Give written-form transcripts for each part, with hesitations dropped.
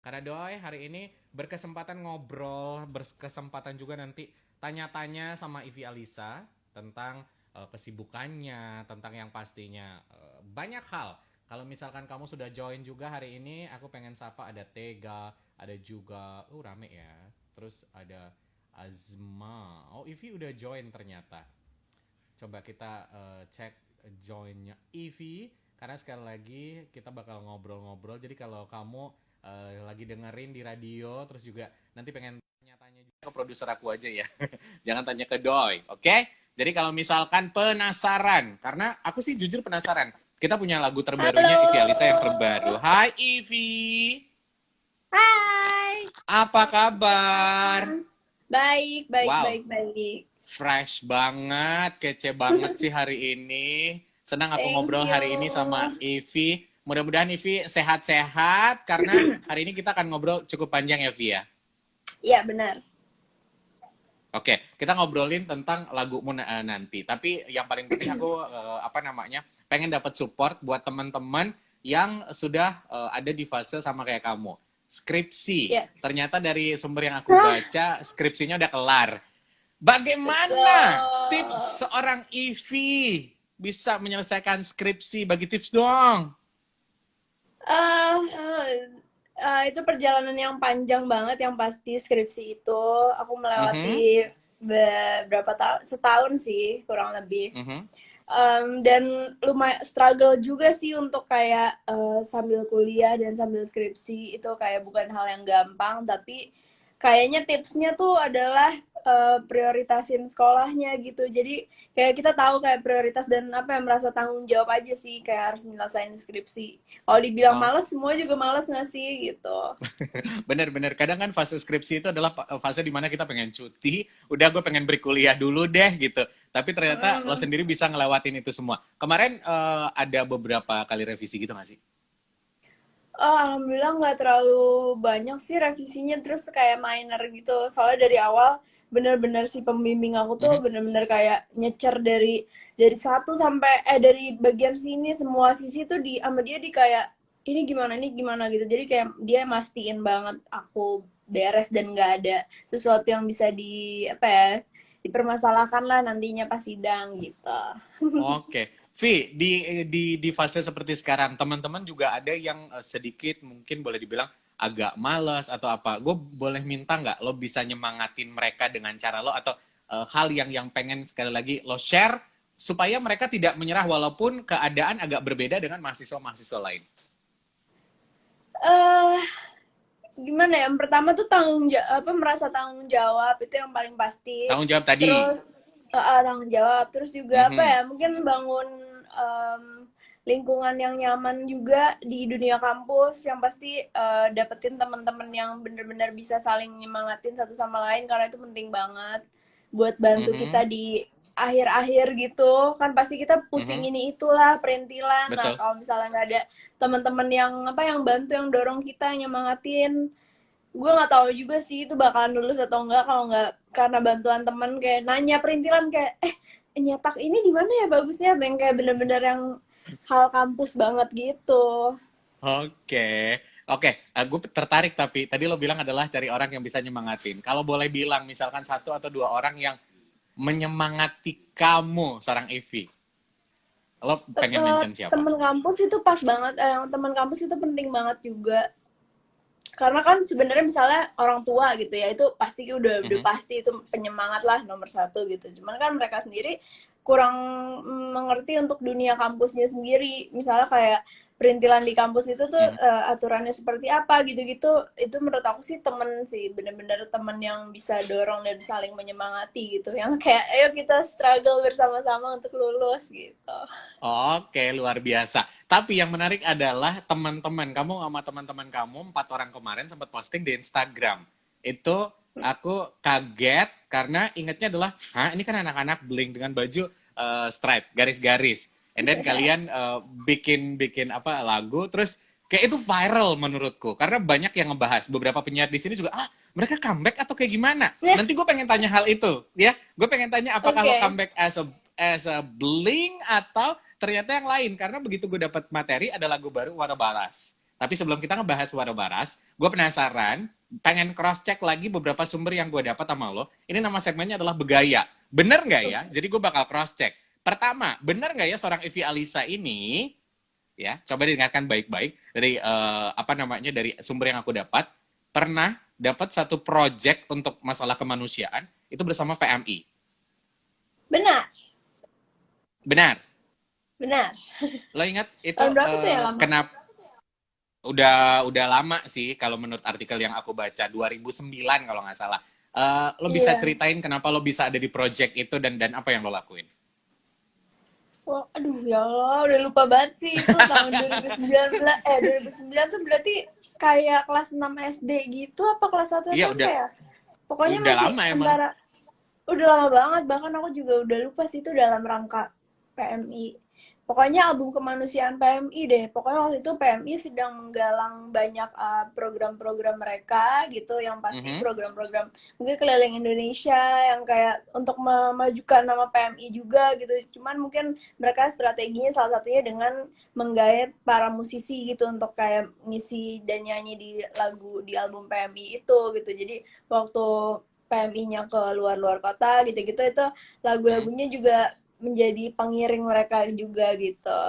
Karena Doi hari ini berkesempatan ngobrol, berkesempatan juga nanti tanya-tanya sama Ivi Alisa tentang kesibukannya, tentang yang pastinya banyak hal. Kalau misalkan kamu sudah join juga hari ini, aku pengen sapa ada Tega, ada juga, rame ya. Terus ada Azma. Oh, Ivi udah join ternyata. Coba kita cek joinnya Ivy karena sekali lagi kita bakal ngobrol-ngobrol. Jadi kalau kamu lagi dengerin di radio terus juga nanti pengen tanya-tanya juga ke produser aku aja ya. Jangan tanya ke Doi, oke? Okay? Jadi kalau misalkan penasaran, karena aku sih jujur penasaran. Kita punya lagu terbarunya Ivy Alisa yang Halo. terbaru. Hai Ivy, Hai. apa kabar? Baik, baik, Wow, baik, baik. fresh banget, kece banget sih hari ini. Senang aku Thank ngobrol hari ini sama you. Ivi. Mudah-mudahan Ivi sehat-sehat karena hari ini kita akan ngobrol cukup panjang ya, Vi ya. Ya, benar. Oke, kita ngobrolin tentang lagumu nanti. Tapi yang paling penting aku pengen dapat support buat teman-teman yang sudah ada di fase sama kayak kamu. Skripsi. Ya. Ternyata dari sumber yang aku Hah, baca, skripsinya udah kelar. Bagaimana betul. tips seorang Ivi bisa menyelesaikan skripsi? Bagi tips dong. Ah, itu perjalanan yang panjang banget yang pasti skripsi itu. Aku Mhm, melewati beberapa tahun, setahun sih kurang lebih. mhm. Dan lumayan struggle juga sih untuk kayak sambil kuliah dan sambil skripsi itu kayak bukan hal yang gampang, tapi kayaknya tipsnya tuh adalah prioritasin sekolahnya gitu. Jadi kayak kita tahu kayak prioritas dan apa yang merasa tanggung jawab aja sih kayak harus nyelesain skripsi. Kalau dibilang Oh, males, semua juga males nggak sih gitu. bener-bener. Kadang kan fase skripsi itu adalah fase dimana kita pengen cuti, udah gue pengen berkuliah dulu deh gitu. Tapi ternyata lo Hmm. sendiri bisa ngelewatin itu semua. Kemarin ada beberapa kali revisi gitu gak sih? Oh, alhamdulillah nggak terlalu banyak sih revisinya, terus kayak minor gitu. Soalnya dari awal bener-bener si pembimbing aku tuh Mhm. bener-bener kayak nyecer dari satu sampai dari bagian sini semua sisi tuh di sama dia di kayak ini gimana gitu. Jadi kayak dia mastiin banget aku beres dan nggak ada sesuatu yang bisa di apa ya dipermasalahkan lah nantinya pas sidang gitu. Oke. Vi, di fase seperti sekarang, teman-teman juga ada yang sedikit mungkin boleh dibilang agak malas atau apa. Gue boleh minta nggak lo bisa nyemangatin mereka dengan cara lo atau hal yang pengen sekali lagi lo share supaya mereka tidak menyerah walaupun keadaan agak berbeda dengan mahasiswa-mahasiswa lain. eh Gimana ya, yang pertama tuh apa merasa tanggung jawab itu yang paling pasti. Tanggung jawab tadi. Terus tanggung jawab, terus juga apa Mhm, ya, mungkin bangun em, lingkungan yang nyaman juga di dunia kampus yang pasti dapetin teman-teman yang benar-benar bisa saling nyemangatin satu sama lain karena itu penting banget buat bantu mhm, kita di akhir-akhir gitu kan pasti kita pusing mhm, ini itulah perintilan. Nah betul. kalau misalnya nggak ada teman-teman yang apa yang bantu yang dorong kita yang nyemangatin, gue nggak tahu juga sih itu bakalan lulus atau enggak kalau nggak karena bantuan temen kayak nanya perintilan kayak nyetak ini di mana ya bagusnya yang kayak bener-bener yang hal kampus banget gitu. Oke, oke. Gue tertarik tapi tadi lo bilang adalah cari orang yang bisa nyemangatin. Kalau boleh bilang misalkan satu atau dua orang yang menyemangati kamu, seorang Evi. Lo pengen mention siapa? Temen kampus itu pas banget, temen kampus itu penting banget juga karena kan sebenarnya misalnya orang tua gitu ya itu pasti udah Mhm. pasti itu penyemangat lah nomor satu gitu, cuman kan mereka sendiri kurang mengerti untuk dunia kampusnya sendiri, misalnya kayak perintilan di kampus itu tuh Mhm. aturannya seperti apa gitu-gitu. Itu menurut aku sih temen sih bener-bener temen yang bisa dorong dan saling menyemangati gitu, yang kayak ayo kita struggle bersama-sama untuk lulus gitu. Oke, luar biasa. Tapi yang menarik adalah teman-teman kamu sama teman-teman kamu empat orang kemarin sempat posting di Instagram. Itu aku kaget karena ingatnya adalah, hah ini kan anak-anak bling dengan baju stripe, garis-garis. And then kalian bikin bikin apa lagu, terus kayak itu viral menurutku karena banyak yang ngebahas. Beberapa penyiar di sini juga, mereka comeback atau kayak gimana? Nah, Nanti gue pengen tanya hal itu, ya. Gue pengen tanya apakah lo oke. comeback as a bling atau ternyata yang lain karena begitu gue dapat materi ada lagu baru Wanna Balas. Tapi sebelum kita ngebahas Suara Baras, gue penasaran, pengen cross check lagi beberapa sumber yang gue dapat sama lo. Ini nama segmennya adalah Begaya. Bener nggak ya? Jadi gue bakal cross check. Pertama, bener nggak ya seorang Ivy Alisa ini, ya, coba didengarkan baik-baik dari apa namanya, dari sumber yang aku dapat, pernah dapat satu project untuk masalah kemanusiaan itu bersama PMI. Benar, Benar. benar. Lo ingat itu Tahun berapa tuh ya lama? kenapa? Udah lama sih kalau menurut artikel yang aku baca 2009 kalau nggak salah. Lo bisa Iya. ceritain kenapa lo bisa ada di project itu dan apa yang lo lakuin? Wah, aduh ya Allah, udah lupa banget sih itu tahun 2019. 2009 tuh berarti kayak kelas 6 SD gitu apa kelas 1 Iya SMP udah ya? Pokoknya udah masih lama emang. antara, udah lama banget, bahkan aku juga udah lupa sih itu dalam rangka PMI. Pokoknya album kemanusiaan PMI deh. Pokoknya waktu itu PMI sedang menggalang banyak program-program mereka gitu, yang pasti Mhm. program-program mungkin keliling Indonesia yang kayak untuk memajukan nama PMI juga gitu. Cuman mungkin mereka strateginya salah satunya dengan menggait para musisi gitu untuk kayak ngisi dan nyanyi di lagu di album PMI itu gitu. Jadi waktu PMI-nya ke luar-luar kota gitu-gitu itu Mhm. lagu-lagunya juga menjadi pengiring mereka juga gitu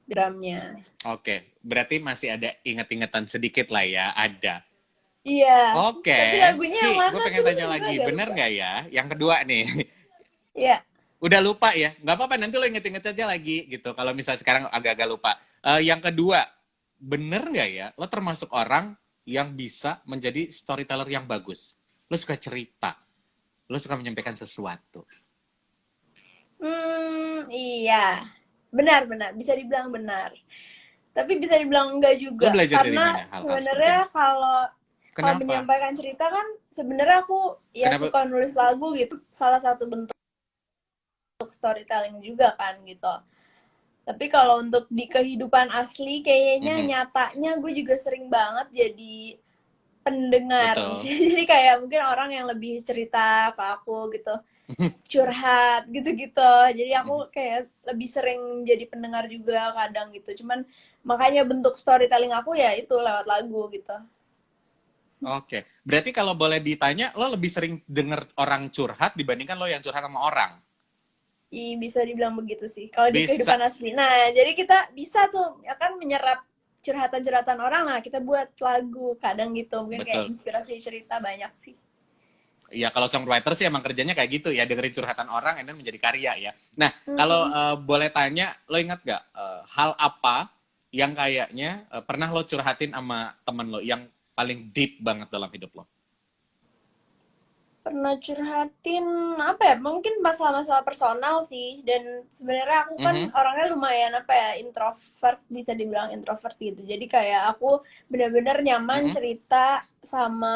drumnya. Oke, berarti masih ada inget-ingetan sedikit lah ya, ada. Iya, Oke, tapi lagunya yang Vi, gue mana pengen tuh tanya juga lagi, agak bener lupa. nggak ya? Yang kedua nih, Iya. udah lupa ya? Nggak apa-apa, nanti lo inget-inget aja lagi gitu. Kalau misalnya sekarang agak-agak lupa. Yang kedua, bener nggak ya? Lo termasuk orang yang bisa menjadi storyteller yang bagus. Lo suka cerita, lo suka menyampaikan sesuatu. Iya. Benar-benar bisa dibilang benar. Tapi bisa dibilang enggak Lo juga belajar dari karena mana hal-hal seperti ini? sebenarnya kalau kalau Kenapa? menyampaikan cerita kan sebenarnya aku ya Kenapa? suka nulis lagu gitu. Salah satu bentuk storytelling juga kan gitu. Tapi kalau untuk di kehidupan asli, kayaknya Mhm, nyatanya gue juga sering banget jadi pendengar. betul. Jadi kayak mungkin orang yang lebih cerita ke aku gitu, curhat gitu-gitu. Jadi aku kayak lebih sering jadi pendengar juga kadang gitu. Cuman makanya bentuk storytelling aku ya itu lewat lagu gitu. Oke, berarti kalau boleh ditanya, lo lebih sering denger orang curhat dibandingkan lo yang curhat sama orang? Bisa dibilang begitu sih. Kalau di Bisa. kehidupan asli. Nah, jadi kita bisa tuh ya kan menyerap curhatan-curhatan orang. Nah, kita buat lagu kadang gitu. Mungkin kayak Betul. inspirasi cerita banyak sih. Ya kalau songwriter sih emang kerjanya kayak gitu ya, dengerin curhatan orang and then menjadi karya ya. Nah, kalau Mm-mm. boleh tanya, lo ingat gak hal apa yang kayaknya pernah lo curhatin sama temen lo yang paling deep banget dalam hidup lo? Pernah curhatin apa ya? Mungkin masalah-masalah personal sih. Dan sebenarnya aku kan Mhm, orangnya lumayan apa ya, introvert, bisa dibilang introvert gitu. Jadi kayak aku benar-benar nyaman mhm, cerita sama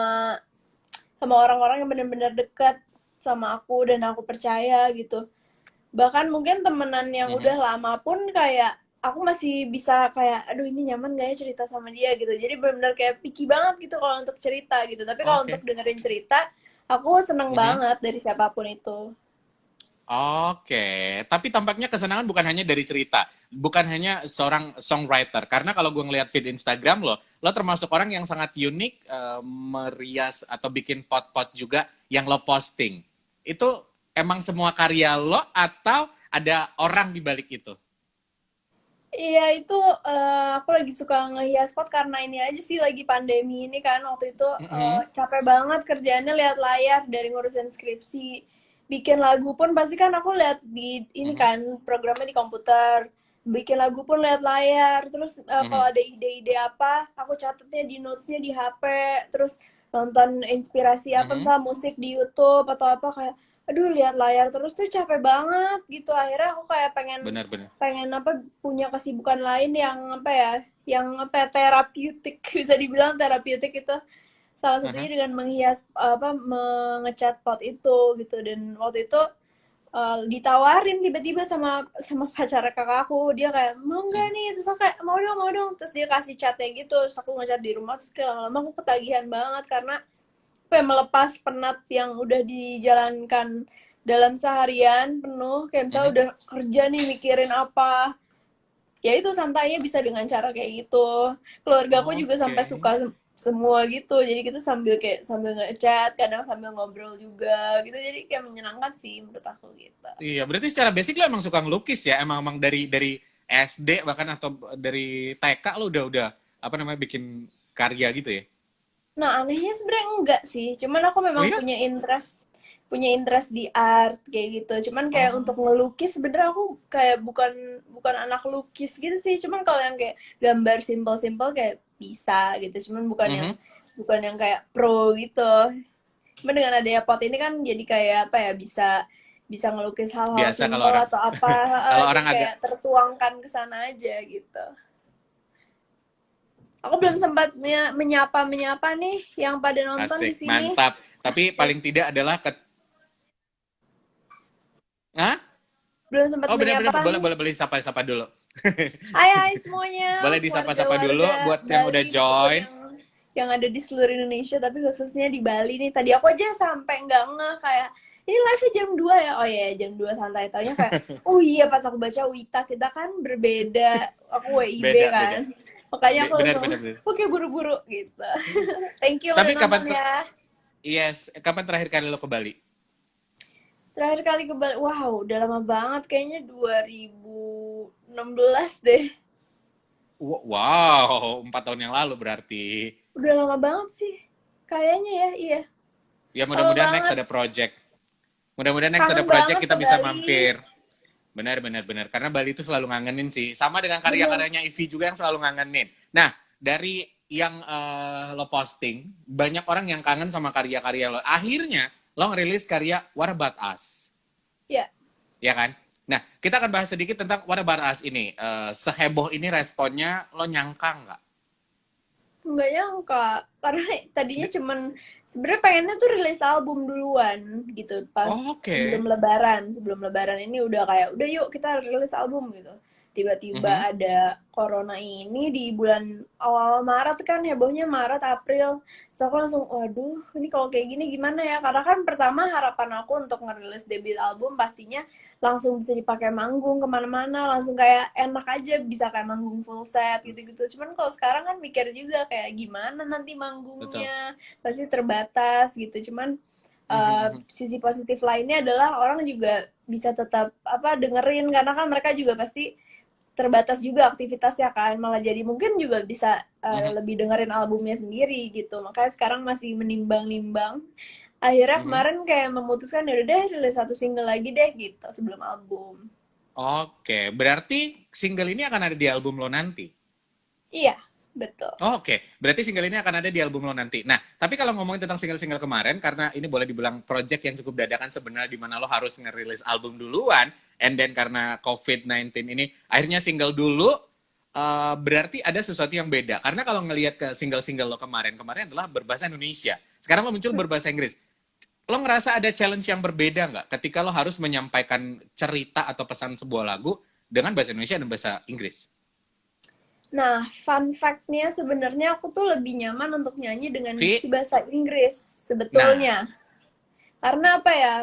sama orang-orang yang benar-benar dekat sama aku dan aku percaya gitu. Bahkan mungkin temenan yang mhm, udah lama pun kayak aku masih bisa kayak aduh ini nyaman gak ya cerita sama dia gitu. Jadi benar-benar kayak picky banget gitu kalau untuk cerita gitu. Tapi kalau untuk oke, dengerin cerita aku seneng mhm. banget dari siapapun itu. Oke, tapi tampaknya kesenangan bukan hanya dari cerita, bukan hanya seorang songwriter. Karena kalau gue ngeliat feed Instagram lo termasuk orang yang sangat unik, merias atau bikin pot-pot juga yang lo posting. Itu emang semua karya lo atau ada orang di balik itu? Iya itu aku lagi suka ngehias spot karena ini aja sih lagi pandemi ini kan waktu itu Mhm, capek banget kerjaannya lihat layar dari ngurusin skripsi bikin lagu pun pasti kan aku lihat di ini mhm, kan programnya di komputer bikin lagu pun lihat layar terus kalau mhm, ada ide-ide apa aku catatnya di notesnya di HP terus nonton inspirasi apa mhm. misalnya musik di YouTube atau apa kayak aduh lihat layar terus tuh capek banget gitu akhirnya aku kayak pengen Benar-benar. pengen apa punya kesibukan lain yang apa ya yang apa ya, terapeutik bisa dibilang terapeutik itu salah satunya Aha, dengan menghias apa mengecat pot itu gitu dan waktu itu ditawarin tiba-tiba sama sama pacar kakak aku dia kayak mau nggak mhm. nih terus aku kayak mau dong terus dia kasih catnya gitu terus aku ngecat di rumah terus kayak lama-lama aku ketagihan banget karena apa ya, melepas penat yang udah dijalankan dalam seharian penuh kayak misalnya Mhm. udah kerja nih mikirin apa ya itu santainya bisa dengan cara kayak gitu. Keluarga aku juga Oke. sampai suka semua gitu. Jadi kita sambil kayak sambil ngechat, kadang sambil ngobrol juga gitu. Jadi kayak menyenangkan sih menurut aku gitu. Iya, berarti secara basic lo emang suka ngelukis ya? Emang dari SD bahkan atau dari TK lo udah apa namanya bikin karya gitu ya? Nah, anehnya sebenarnya enggak sih. Cuman aku Oh memang iya? punya interest di art kayak gitu. Cuman kayak untuk Oh. ngelukis sebenarnya aku kayak bukan bukan anak lukis gitu sih. Cuman kalau yang kayak gambar simple-simple kayak bisa gitu. Cuman Mhm. bukan yang kayak pro gitu. Cuman dengan adanya pot ini kan jadi kayak apa ya, bisa bisa ngelukis hal-hal Biasa kalau simple orang atau apa, kalau jadi orang agak kayak tertuangkan ke sana aja gitu. Aku belum sempat menyapa nih yang pada nonton di asik, sini. mantap. Tapi Asik. paling tidak adalah Hah? Belum sempat Oh benar-benar menyapa boleh nih. boleh boleh sapa-sapa dulu. Hai semuanya, Boleh disapa-sapa dulu warga-warga buat yang udah Bali maupun join. yang ada di seluruh Indonesia, tapi khususnya di Bali nih. Tadi aku aja sampai nggak ngeh kayak ini live jam 2 ya. Oh iya, jam 2 santai. Taunya kayak, oh iya pas aku baca Wita kita kan berbeda. Aku WIB Beda beda. kan. Makanya aku Benar langsung, benar benar. oke buru-buru gitu. Thank you udah Tapi nonton ya. kapan terakhir kali lo ke Bali? Terakhir kali ke Bali, wow udah lama banget. Kayaknya 2016 deh. Wow, 4 tahun yang lalu berarti. Udah lama banget sih. Kayaknya ya, iya. Ya Lama mudah-mudahan next banget. ada project. Mudah-mudahan next ada Kangen project banget kita ke bisa Bali. mampir. Benar, benar, benar. Karena Bali itu selalu ngangenin sih. Sama dengan Bener. karya-karyanya Ivy juga yang selalu ngangenin. Nah, dari yang lo posting, banyak orang yang kangen sama karya-karya lo. Akhirnya, lo ngerilis karya What About Us. Ya, Ya kan? Nah, kita akan bahas sedikit tentang What About Us ini. Seheboh ini responnya, lo nyangka nggak? nggak nyangka. Karena tadinya cuman sebenarnya pengennya tuh rilis album duluan gitu pas Oh, sebelum oke. Lebaran. Sebelum Lebaran ini udah kayak udah yuk kita rilis album gitu. Tiba-tiba Mhm, ada corona ini di bulan awal Maret kan, hebohnya Maret April. So aku langsung waduh, ini kalau kayak gini gimana ya? Karena kan pertama harapan aku untuk ngerilis debut album pastinya langsung bisa dipakai manggung kemana-mana, langsung kayak enak aja bisa kayak manggung full set gitu-gitu. Cuman kalau sekarang kan mikir juga kayak gimana nanti betul. manggungnya, pasti terbatas gitu. Cuman Mhm, mhm. sisi positif lainnya adalah orang juga bisa tetap apa dengerin, karena kan mereka juga pasti terbatas juga aktivitasnya kan, malah jadi mungkin juga bisa Mhm, lebih dengerin albumnya sendiri gitu. Makanya sekarang masih menimbang-nimbang, akhirnya mhm. kemarin kayak memutuskan ya udah deh rilis satu single lagi deh gitu sebelum album. Oke, berarti single ini akan ada di album lo nanti. Iya, betul. Oke, berarti single ini akan ada di album lo nanti. Nah, tapi kalau ngomongin tentang single-single kemarin, karena ini boleh dibilang project yang cukup dadakan sebenarnya, di mana lo harus ngerilis album duluan, and then karena COVID-19 ini, akhirnya single dulu, berarti ada sesuatu yang beda. Karena kalau ngelihat ke single-single lo kemarin adalah berbahasa Indonesia. Sekarang lo muncul berbahasa Inggris. Lo ngerasa ada challenge yang berbeda nggak ketika lo harus menyampaikan cerita atau pesan sebuah lagu dengan bahasa Indonesia dan bahasa Inggris? Nah, fun fact-nya sebenarnya aku tuh lebih nyaman untuk nyanyi dengan diksi Vi, bahasa Inggris nah, sebetulnya. Karena apa ya,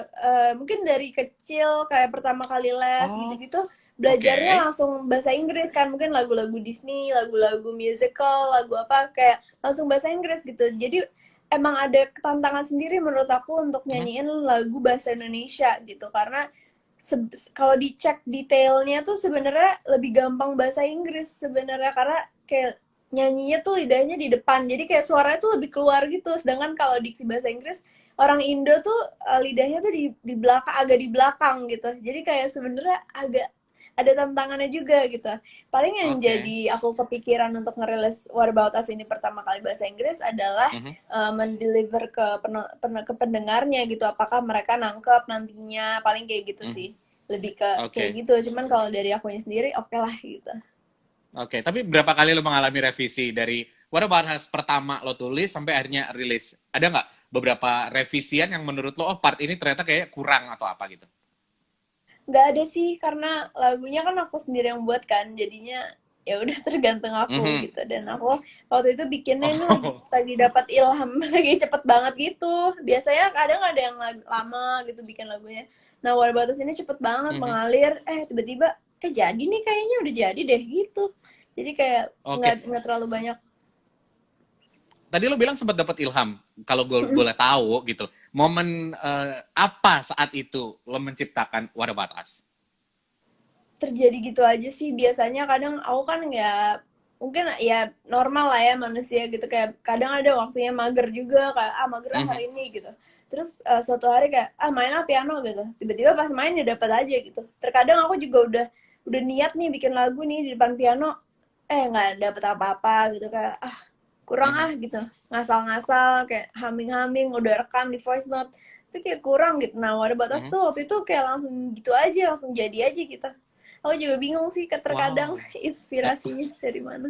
mungkin dari kecil kayak pertama kali les oh, gitu-gitu, oke. belajarnya langsung bahasa Inggris kan, mungkin lagu-lagu Disney, lagu-lagu musical, lagu apa kayak langsung bahasa Inggris gitu. Jadi emang ada tantangan sendiri menurut aku untuk Mhm. nyanyiin lagu bahasa Indonesia gitu, karena kalau dicek detailnya tuh sebenarnya lebih gampang bahasa Inggris sebenarnya, karena kayak nyanyinya tuh lidahnya di depan, jadi kayak suaranya tuh lebih keluar gitu. Sedangkan kalau diksi bahasa Inggris orang Indo tuh lidahnya tuh di belakang, agak di belakang gitu. Jadi kayak sebenarnya agak ada tantangannya juga gitu. Paling yang Oke. jadi aku kepikiran untuk ngerilis What About Us ini pertama kali bahasa Inggris adalah Mhm, mendeliver ke pendengarnya gitu. Apakah mereka nangkep nantinya? Paling kayak gitu mhm. sih. Lebih ke kayak Oke. gitu. Cuman kalau dari akunya sendiri oke lah gitu. Oke, tapi berapa kali lo mengalami revisi dari What About Us pertama lo tulis sampai akhirnya rilis? Ada nggak beberapa revisian yang menurut lo, oh part ini ternyata kayak kurang atau apa gitu? Nggak ada sih, karena lagunya kan aku sendiri yang buat kan, jadinya ya udah tergantung aku Mhm. gitu. Dan aku waktu itu bikinnya ini lagi Oh. lagi dapat ilham lagi cepet banget gitu. Biasanya kadang ada yang lama gitu bikin lagunya. Nah, What About Us ini cepet banget Mhm. mengalir, tiba-tiba jadi nih kayaknya udah jadi deh gitu. Jadi kayak Oke. nggak terlalu banyak. Tadi lo bilang sempat dapat ilham. Kalau gue boleh tahu gitu, momen apa saat itu lo menciptakan What About Us? Terjadi gitu aja sih biasanya. Kadang aku kan nggak, mungkin ya normal lah ya manusia gitu, kayak kadang ada waktunya mager juga, kayak mager Mhm. hari ini gitu. Terus suatu hari kayak main piano gitu, tiba-tiba pas main ya dapat aja gitu. Terkadang aku juga udah niat nih bikin lagu nih di depan piano, nggak dapet apa-apa gitu, kayak kurang Mhm. gitu, ngasal-ngasal kayak humming-humming, udah rekam di voice note tapi kayak kurang gitu. Nah, What About Us Mhm. tuh waktu itu kayak langsung gitu aja, langsung jadi aja kita. Aku juga bingung sih terkadang Wow. inspirasinya dari mana.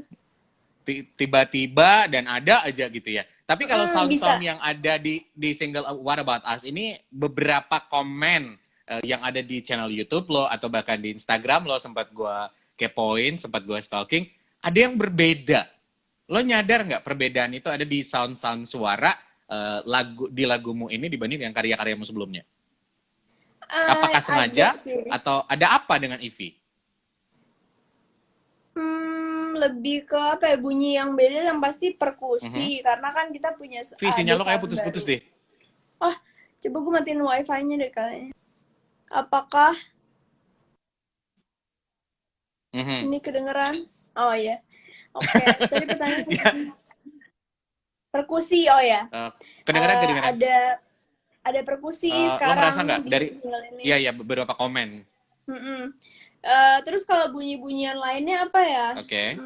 Tiba-tiba dan ada aja gitu ya. Tapi kalau sound-sound Bisa. yang ada di single What About Us ini, beberapa komen yang ada di channel YouTube lo atau bahkan di Instagram lo, sempat gue kepoin, sempat gue stalking, ada yang berbeda. Lo nyadar nggak perbedaan itu ada di sound-sound suara lagu di lagumu ini dibanding dengan karya-karyamu sebelumnya? Apakah Ada sengaja sih. atau ada apa dengan Ivy? Lebih ke apa ya, bunyi yang beda yang pasti perkusi, Mhm. karena kan kita punya Vi, ada sinyal lo kayak sound putus-putus baru. deh. Ah, coba gue matiin wifi-nya deh kayaknya. Apakah Mhm. ini kedengeran? Oh ya, oke. Tadi Ya, pertanyaannya perkusi, oh ya. eh, kedengeran kedengeran. Ada perkusi Lo ngerasa sekarang nggak di dari, single ini. iya ya, beberapa komen. Mm-mm. Terus kalau bunyi-bunyian lainnya apa ya? Oke.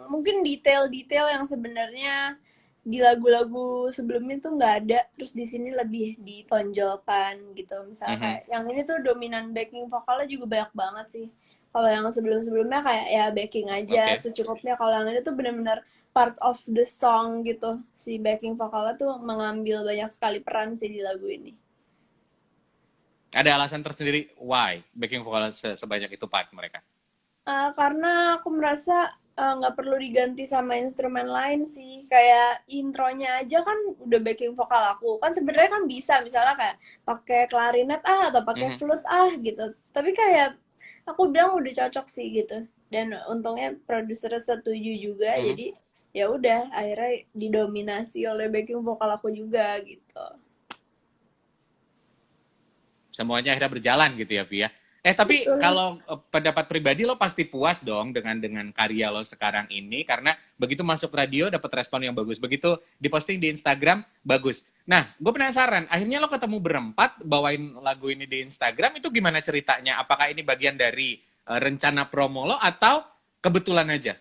Mungkin detail-detail yang sebenarnya di lagu-lagu sebelumnya tuh nggak ada, terus di sini lebih ditonjolkan gitu. Misalnya Mhm. kayak yang ini tuh dominan backing vokalnya juga banyak banget sih. Kalau yang sebelum-sebelumnya kayak ya backing aja Oke. secukupnya. Kalau yang ini tuh benar-benar part of the song gitu. Si backing vokalnya tuh mengambil banyak sekali peran sih di lagu ini. Ada alasan tersendiri why backing vokal sebanyak itu part mereka? Karena aku merasa nggak perlu diganti sama instrumen lain sih. Kayak intronya aja kan udah backing vokal aku. Kan sebenarnya kan bisa misalnya kayak pakai klarinet atau pakai Mhm. flute gitu. Tapi kayak aku bilang udah cocok sih gitu. Dan untungnya produser setuju juga. Mhm. Jadi ya udah akhirnya didominasi oleh backing vokal aku juga gitu. Semuanya akhirnya berjalan gitu ya, Via. Tapi Betul. kalau pendapat pribadi lo pasti puas dong dengan karya lo sekarang ini, karena begitu masuk radio dapat respon yang bagus, begitu diposting di Instagram bagus. Nah, gue penasaran, akhirnya lo ketemu berempat bawain lagu ini di Instagram, itu gimana ceritanya? Apakah ini bagian dari rencana promo lo atau kebetulan aja?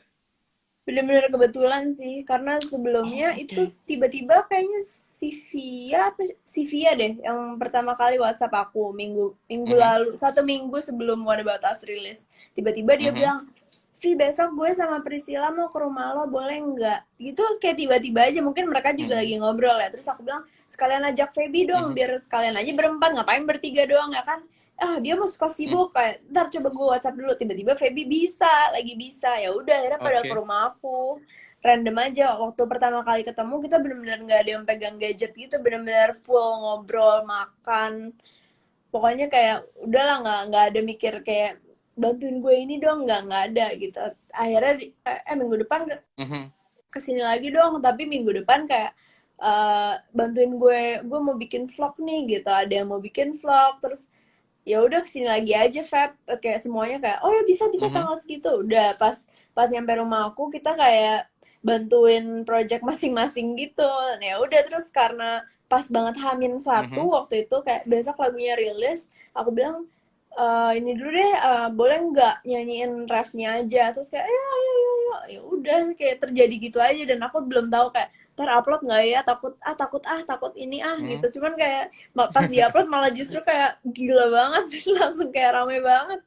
Bener-bener kebetulan sih, karena sebelumnya Oh, itu oke. tiba-tiba kayaknya si Via deh yang pertama kali WhatsApp aku minggu minggu Mhm. lalu, 1 minggu sebelum What About Us rilis. Tiba-tiba dia Mhm. bilang, Vi besok gue sama Priscilla mau ke rumah lo, boleh nggak? Gitu kayak tiba-tiba aja, mungkin mereka juga Mhm. lagi ngobrol ya. Terus aku bilang, sekalian ajak Feby dong, Mhm. biar sekalian aja berempat, ngapain bertiga doang ya kan? Dia mau suka Mhm. sibuk, kayak ntar coba gue WhatsApp dulu. Tiba-tiba Feby bisa, lagi bisa, ya udah akhirnya pada ke Oke. rumah aku. Random aja, waktu pertama kali ketemu kita bener-bener nggak ada yang pegang gadget gitu, bener-bener full ngobrol, makan, pokoknya kayak udahlah, nggak ada mikir kayak bantuin gue ini dong, nggak ada gitu. Akhirnya minggu depan Mhm. kesini lagi dong, tapi minggu depan kayak bantuin gue mau bikin vlog nih gitu, ada yang mau bikin vlog. Terus ya udah kesini lagi aja Feb, kayak semuanya kayak oh ya bisa bisa Mhm. tanggal segitu. Udah pas pas nyampe rumah aku kita kayak bantuin project masing-masing gitu. Nah, ya udah terus karena pas banget H-1 Mhm. waktu itu, kayak besok lagunya rilis, aku bilang ini dulu deh, boleh nggak nyanyiin refnya aja. Terus kayak ya ya ya ya, ya udah kayak terjadi gitu aja. Dan aku belum tahu kayak ntar upload nggak ya, takut ini gitu. Mhm. Cuman kayak pas diupload malah justru kayak gila banget sih, langsung kayak rame banget.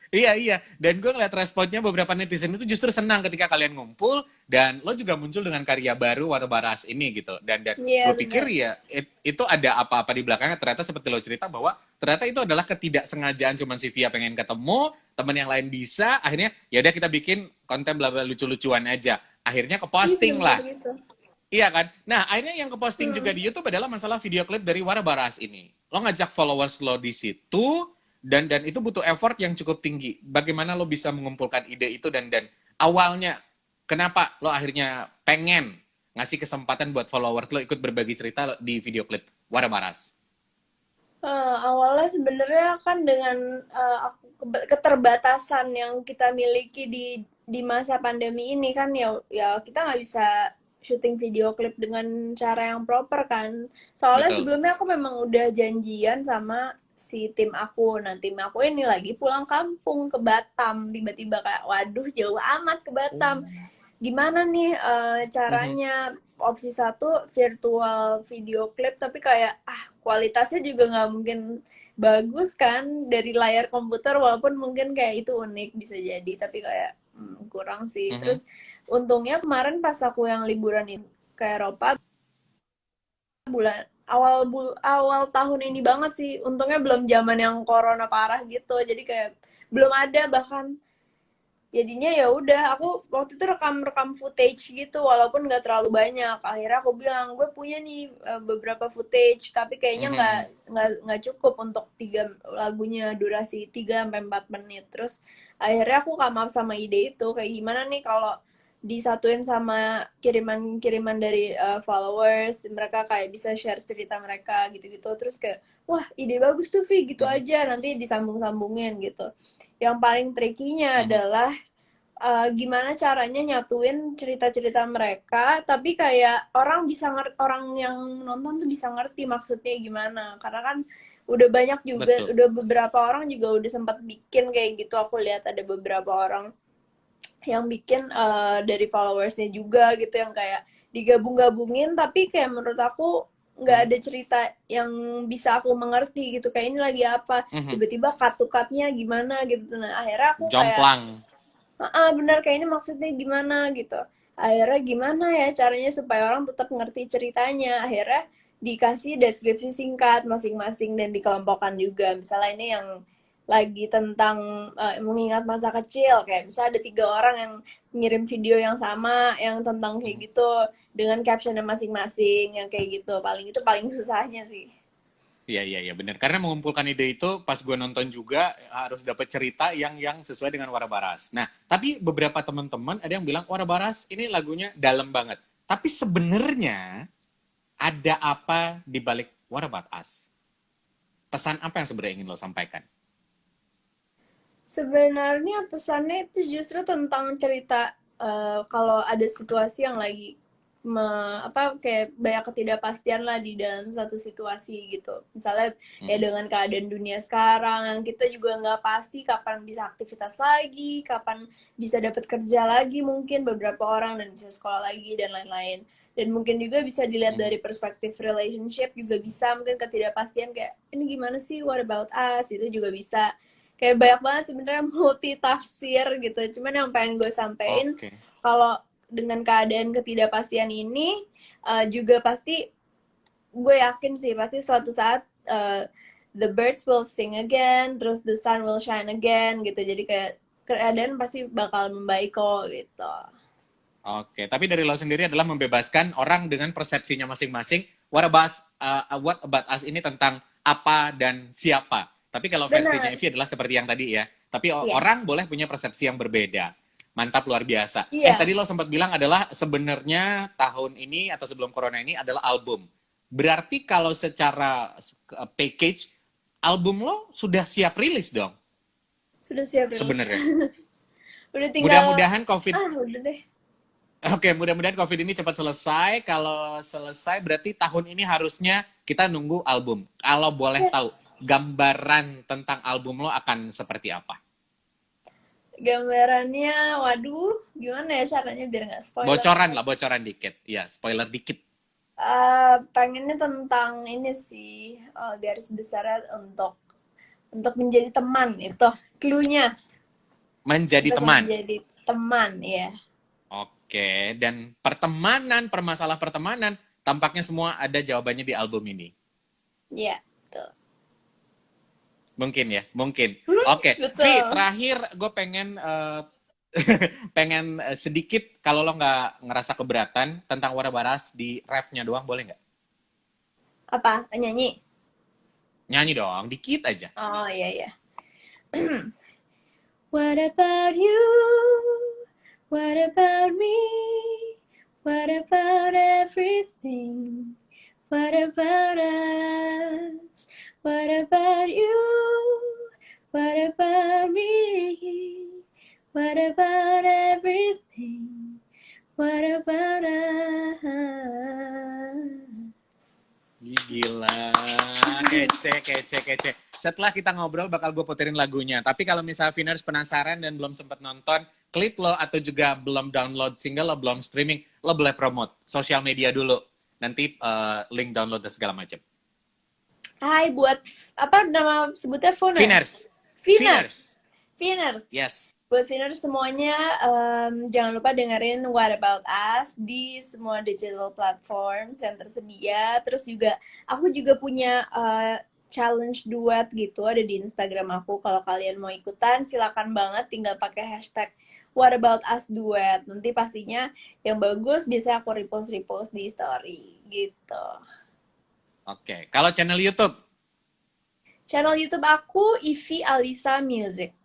Iya, iya. Dan gue ngeliat responnya beberapa netizen itu justru senang ketika kalian ngumpul dan lo juga muncul dengan karya baru Water Baras ini gitu. Dan Iya gue pikir benar. ya itu ada apa-apa di belakangnya. Ternyata seperti lo cerita bahwa ternyata itu adalah ketidaksengajaan, cuman si Via pengen ketemu, teman yang lain bisa, akhirnya ya udah kita bikin konten bla bla lucu-lucuan aja. Akhirnya ke Iya posting benar-benar lah. gitu. Iya kan? Nah, akhirnya yang ke posting juga Hmm. di YouTube adalah masalah video klip dari Wara Baras ini. Lo ngajak followers lo di situ, dan itu butuh effort yang cukup tinggi. Bagaimana lo bisa mengumpulkan ide itu dan awalnya kenapa lo akhirnya pengen ngasih kesempatan buat followers lo ikut berbagi cerita di video klip Warabaras? Awalnya sebenarnya kan dengan keterbatasan yang kita miliki di masa pandemi ini kan ya ya kita nggak bisa syuting video klip dengan cara yang proper kan. Soalnya Betul. sebelumnya aku memang udah janjian sama si tim aku. Nah, tim aku ini lagi pulang kampung ke Batam. Tiba-tiba kayak, waduh jauh amat ke Oh. Batam. Gimana nih Mhm. caranya? Opsi satu virtual video clip tapi kayak kualitasnya juga nggak mungkin bagus kan dari layar komputer walaupun mungkin kayak itu unik bisa jadi tapi kayak kurang sih. Mhm. Terus untungnya kemarin pas aku yang liburan itu ke Eropa bulan awal tahun ini banget sih, untungnya belum zaman yang corona parah gitu jadi kayak belum ada bahkan. Jadinya ya udah aku waktu itu rekam footage gitu walaupun nggak terlalu banyak. Akhirnya aku bilang gue punya nih beberapa footage tapi kayaknya Mhm. nggak Mhm. nggak cukup untuk tiga lagunya durasi 3 sampai 4 menit. Terus akhirnya aku come up sama ide itu kayak gimana nih kalau disatuin sama kiriman-kiriman dari followers, mereka kayak bisa share cerita mereka gitu-gitu. Terus kayak wah ide bagus tuh Vi, gitu Mhm. aja nanti disambung-sambungin gitu. Yang paling tricky-nya Mhm. adalah gimana caranya nyatuin cerita-cerita mereka tapi kayak orang yang nonton tuh bisa ngerti maksudnya gimana karena kan udah banyak juga Betul. udah beberapa orang juga udah sempat bikin kayak gitu. Aku lihat ada beberapa orang yang bikin dari followersnya juga gitu yang kayak digabung-gabungin tapi kayak menurut aku nggak Mhm. ada cerita yang bisa aku mengerti gitu kayak ini lagi apa Mhm. tiba-tiba cut-to-cutnya gimana gitu. Nah akhirnya aku kayak Jomplang. benar kayak ini maksudnya gimana gitu. Akhirnya gimana ya caranya supaya orang tetap ngerti ceritanya. Akhirnya dikasih deskripsi singkat masing-masing dan dikelompokkan juga. Misalnya ini yang lagi tentang mengingat masa kecil. Kayak misalnya ada 3 orang yang ngirim video yang sama yang tentang Mhm. kayak gitu dengan captionnya masing-masing yang kayak gitu. Paling itu paling susahnya sih. Iya, iya, iya, benar. Karena mengumpulkan ide itu pas gue nonton juga harus dapat cerita yang sesuai dengan Warabaras. Nah, tapi beberapa teman-teman ada yang bilang Warabaras ini lagunya dalam banget. Tapi sebenarnya ada apa di balik Warabaras? Pesan apa yang sebenarnya ingin lo sampaikan? Sebenarnya pesannya itu justru tentang cerita kalau ada situasi yang lagi kayak banyak ketidakpastian lah di dalam satu situasi gitu. Misalnya ya Mhm. dengan keadaan dunia sekarang yang kita juga nggak pasti kapan bisa aktivitas lagi, kapan bisa dapat kerja lagi mungkin beberapa orang dan bisa sekolah lagi dan lain-lain. Dan mungkin juga bisa dilihat Mhm. dari perspektif relationship juga bisa mungkin ketidakpastian kayak ini gimana sih what about us itu juga bisa kayak banyak banget sebenarnya multi tafsir gitu. Cuman yang pengen gue sampein Oke. kalau dengan keadaan ketidakpastian ini juga pasti gue yakin sih pasti suatu saat the birds will sing again, terus the sun will shine again gitu. Jadi kayak keadaan pasti bakal membaik kok gitu. Oke, tapi dari lo sendiri adalah membebaskan orang dengan persepsinya masing-masing. What about us ini tentang apa dan siapa. Tapi kalau versinya Benar. Evi adalah seperti yang tadi ya. Tapi Iya. orang boleh punya persepsi yang berbeda. Mantap, luar biasa. Iya. Tadi lo sempat bilang adalah sebenarnya tahun ini atau sebelum corona ini adalah album. Berarti kalau secara package, album lo sudah siap rilis dong Sudah siap rilis. sebenarnya. Udah tinggal Mudah-mudahan COVID udah deh. Oke, mudah-mudahan COVID ini cepat selesai. Kalau selesai, berarti tahun ini harusnya kita nunggu album. Kalau boleh tahu, Yes. gambaran tentang album lo akan seperti apa? Gambarannya, waduh, gimana ya caranya biar nggak spoiler Bocoran spoiler. lah, bocoran dikit. Ya, spoiler dikit. Pengennya tentang ini sih garis besarnya untuk menjadi teman itu clue-nya Menjadi untuk teman. menjadi teman ya. Oke, dan pertemanan, permasalah pertemanan, tampaknya semua ada jawabannya di album ini. Ya, betul. Mungkin ya, mungkin. Oke, Vi, Betul. terakhir gue pengen pengen sedikit kalau lo nggak ngerasa keberatan tentang Warabaras di refnya doang boleh nggak? Apa? Nyanyi? Nyanyi dong, dikit aja. Oh iya iya. What about you? What about me? What about everything? What about us? What about you? What about me? What about everything? What about us? Ih, gila, kece, kece, kece. Setelah kita ngobrol bakal gue puterin lagunya. Tapi kalau misalnya Viners penasaran dan belum sempat nonton klip lo atau juga belum download single lo, belum streaming, lo boleh promote sosial media dulu. Nanti link download dan segala macam. Hai, buat apa nama sebutnya Phoners? Viners. Viners. Viners. Yes. Buat Viners semuanya, jangan lupa dengerin What About Us di semua digital platforms yang tersedia. Terus juga aku juga punya challenge duet gitu ada di Instagram aku. Kalau kalian mau ikutan, silakan banget. Tinggal pakai hashtag What About Us duet. Nanti pastinya yang bagus biasanya aku repost di story gitu. Oke. Kalau channel YouTube? Channel YouTube aku Ivy Alisa Music.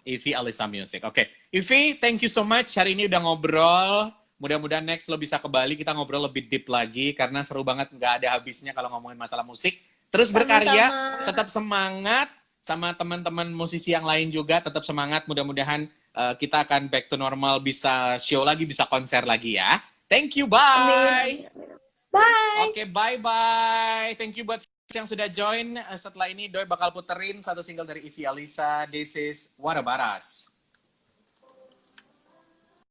Ivy Alisa Music. Oke. Ivy, thank you so much. Hari ini udah ngobrol. Mudah-mudahan next lo bisa ke Bali, kita ngobrol lebih deep lagi. Karena seru banget, nggak ada habisnya kalau ngomongin masalah musik. Terus berkarya, tetap semangat. Sama teman-teman musisi yang lain juga, tetap semangat. Mudah-mudahan kita akan back to normal, bisa show lagi, bisa konser lagi ya. Thank you, bye! Bye! Oke, bye-bye. Thank you buat yang sudah join. Setelah ini Doi bakal puterin satu single dari Ivy Alisa. This is What About Us.